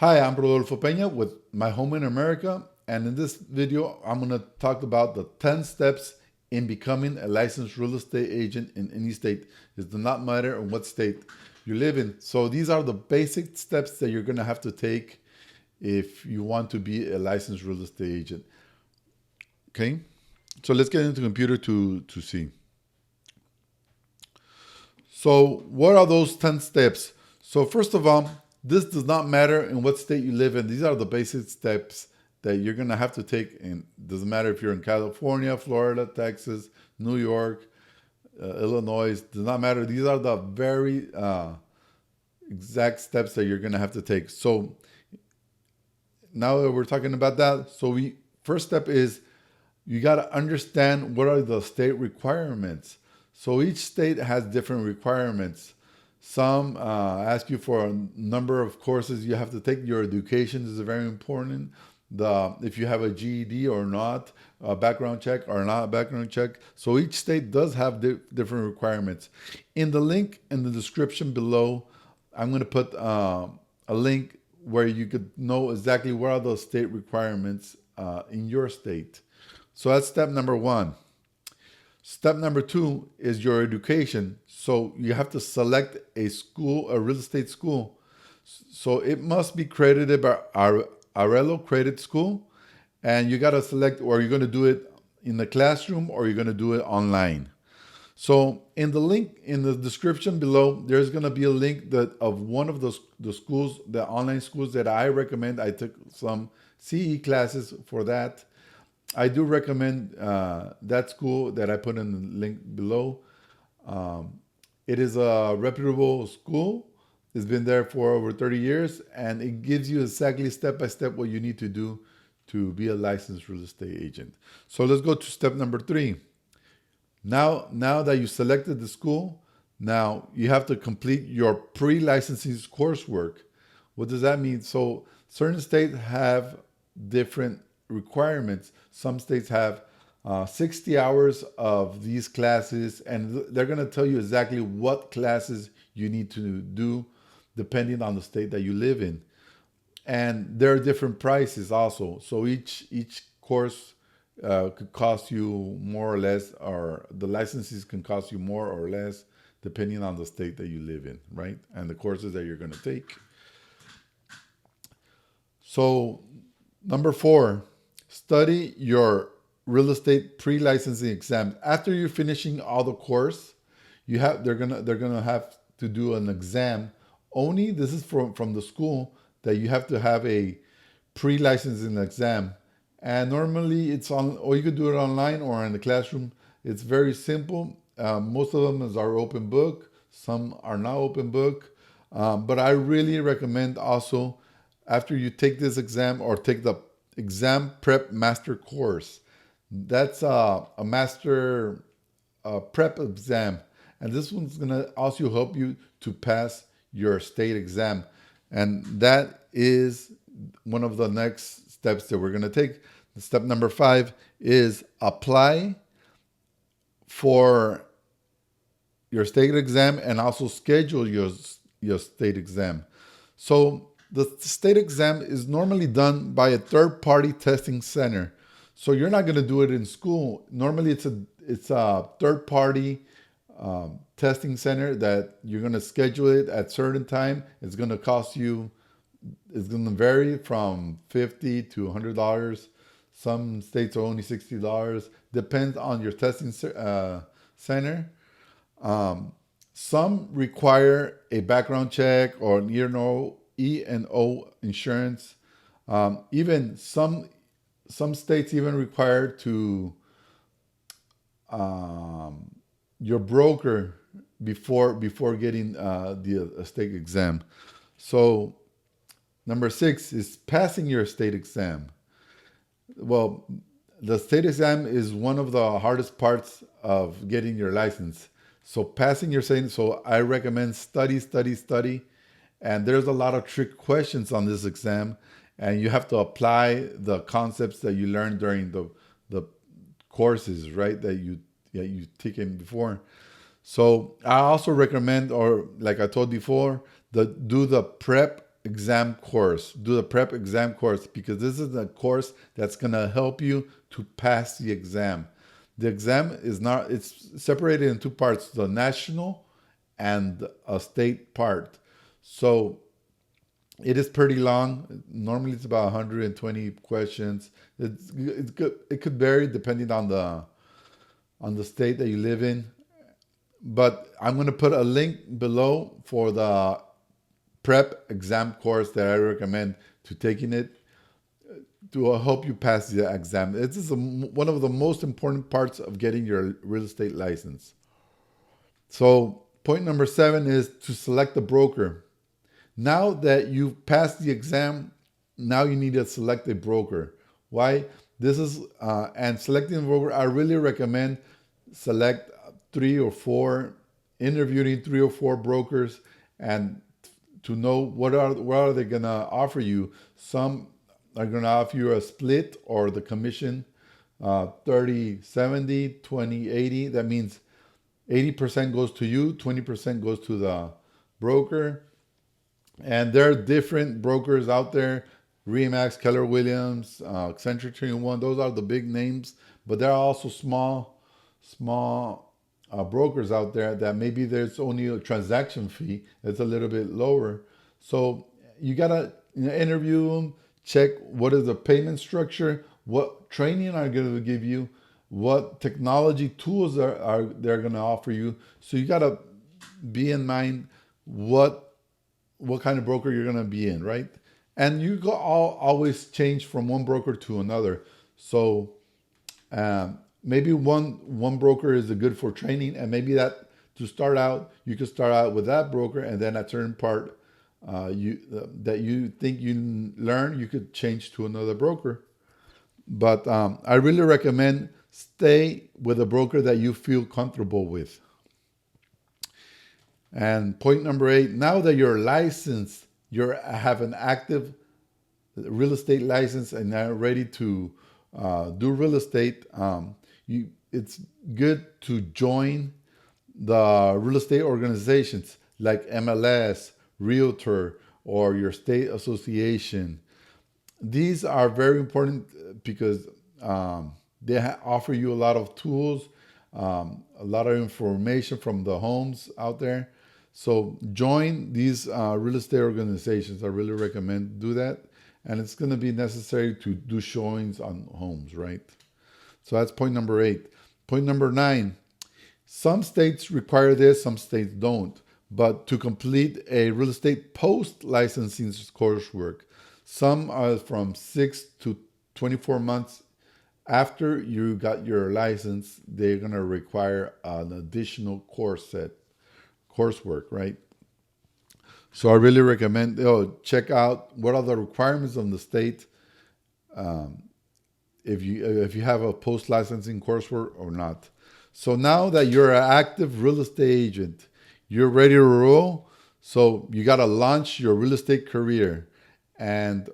Hi, I'm Rodolfo Peña with My Home in America, and in this video, I'm going to talk about the 10 steps in becoming a licensed real estate agent in any state. It does not matter in what state you live in. So these are the basic steps that you're going to have to take if you want to be a licensed real estate agent. Okay, so let's get into the computer to see. So what are those 10 steps? So first of all, this does not matter in what state you live in. These are the basic steps that you're going to have to take. And it doesn't matter if you're in California, Florida, Texas, New York, Illinois. It does not matter. These are the very exact steps that you're going to have to take. So now that we're talking about that, first step is you got to understand what are the state requirements. So each state has different requirements. Some ask you for a number of courses you have to take. Your education is very important. If you have a GED or not, a background check or not a background check. So each state does have different requirements. In the link in the description below, I'm going to put a link where you could know exactly what are the state requirements in your state. So that's step number one. Step number two is your education. So you have to select a school, a real estate school. So it must be credited by Arelo Credit School. And you got to select, or you're going to do it in the classroom or you're going to do it online. So in the link in the description below, there's going to be a link of one of the schools, the online schools that I recommend. I took some CE classes for that. I do recommend that school that I put in the link below. It is a reputable school. It's been there for over 30 years, and it gives you exactly step-by-step what you need to do to be a licensed real estate agent. So let's go to step number three. Now that you selected the school, now you have to complete your pre-licensing coursework. What does that mean? So certain states have different requirements. Some states have 60 hours of these classes, and they're going to tell you exactly what classes you need to do depending on the state that you live in. And there are different prices also. So each course could cost you more or less, or the licenses can cost you more or less depending on the state that you live in, right? And the courses that you're going to take. So number four, study your real estate pre-licensing exam. After you're finishing all the course, they're gonna have to do an exam. Only this is from the school that you have to have a pre-licensing exam. And normally it's on, or you could do it online or in the classroom. It's very simple. Most of them are open book. Some are not open book. But I really recommend also, after you take this exam or take the exam prep master course, that's a master prep exam. And this one's going to also help you to pass your state exam. And that is one of the next steps that we're going to take. Step number 5 is apply for your state exam and also schedule your state exam. So the state exam is normally done by a third-party testing center. So you're not going to do it in school. Normally it's a third-party testing center that you're going to schedule it at certain time. It's going to cost you, it's going to vary from $50 to $100. Some states are only $60. Depends on your testing center. Some require a background check or E&O insurance. Even some states even require to your broker before getting the state exam. So number 6 is passing your state exam. Well, the state exam is one of the hardest parts of getting your license. So passing your state, so I recommend study. And there's a lot of trick questions on this exam. And you have to apply the concepts that you learned during the courses, right, that you taken before. So I also recommend, or like I told before, do the prep exam course. Do the prep exam course, because this is the course that's going to help you to pass the exam. The exam is not, it's separated in two parts, the national and a state part. So it is pretty long. Normally it's about 120 questions. It's good. It could vary depending on the state that you live in. But I'm going to put a link below for the prep exam course that I recommend to taking it to help you pass the exam. This is one of the most important parts of getting your real estate license. So point number 7 is to select a broker. Now that you've passed the exam, now you need to select a broker. Why? This is, and selecting a broker, I really recommend select 3 or 4, interviewing 3 or 4 brokers, and to know what are they going to offer you. Some are going to offer you a split or the commission, 30-70, 20-80. That means 80% goes to you, 20% goes to the broker. And there are different brokers out there: Remax, Keller Williams, Century 21. Those are the big names, but there are also small brokers out there that maybe there's only a transaction fee that's a little bit lower. So you gotta interview them, check what is the payment structure, what training are going to give you, what technology tools are they're going to offer you. So you gotta be in mind what kind of broker you're going to be in, right? And you always change from one broker to another. So maybe one broker is good for training, and maybe that to start out, you could start out with that broker, and then at a certain part that you think you learn, you could change to another broker. But I really recommend stay with a broker that you feel comfortable with. And point number 8, now that you're licensed, you have an active real estate license and are ready to do real estate, it's good to join the real estate organizations like MLS, Realtor, or your state association. These are very important because they offer you a lot of tools, a lot of information from the homes out there. So join these real estate organizations. I really recommend do that. And it's going to be necessary to do showings on homes, right? So that's point number 8. Point number 9, some states require this, some states don't. But to complete a real estate post-licensing coursework, some are from 6 to 24 months after you got your license, they're going to require an additional coursework, right? So I really recommend check out what are the requirements of the state, if you have a post-licensing coursework or not. So now that you're an active real estate agent, you're ready to roll. So you got to launch your real estate career. And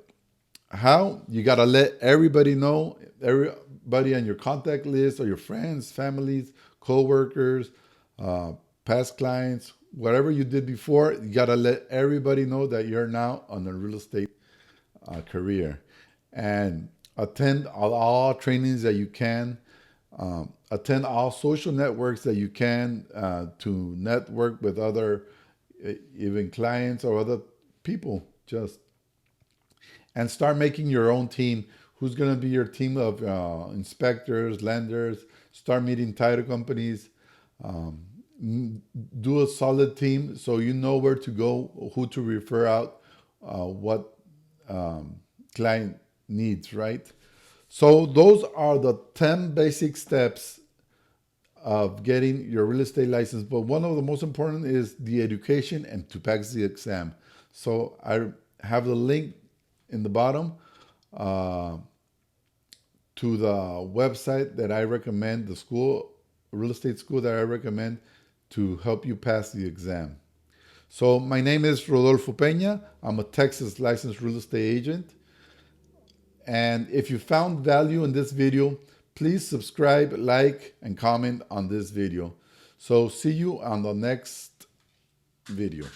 how? You got to let everybody know, everybody on your contact list, or your friends, families, co-workers, past clients, whatever you did before, you got to let everybody know that you're now on a real estate career. And attend all trainings that you can. Attend all social networks that you can to network with other even clients or other people. And start making your own team. Who's going to be your team of inspectors, lenders? Start meeting title companies. Do a solid team so you know where to go, who to refer out, what client needs, right? So those are the 10 basic steps of getting your real estate license. But one of the most important is the education and to pass the exam. So I have the link in the bottom to the website that I recommend, the school, real estate school that I recommend to help you pass the exam. So my name is Rodolfo Peña. I'm a Texas licensed real estate agent. And if you found value in this video, please subscribe, like, and comment on this video. So see you on the next video.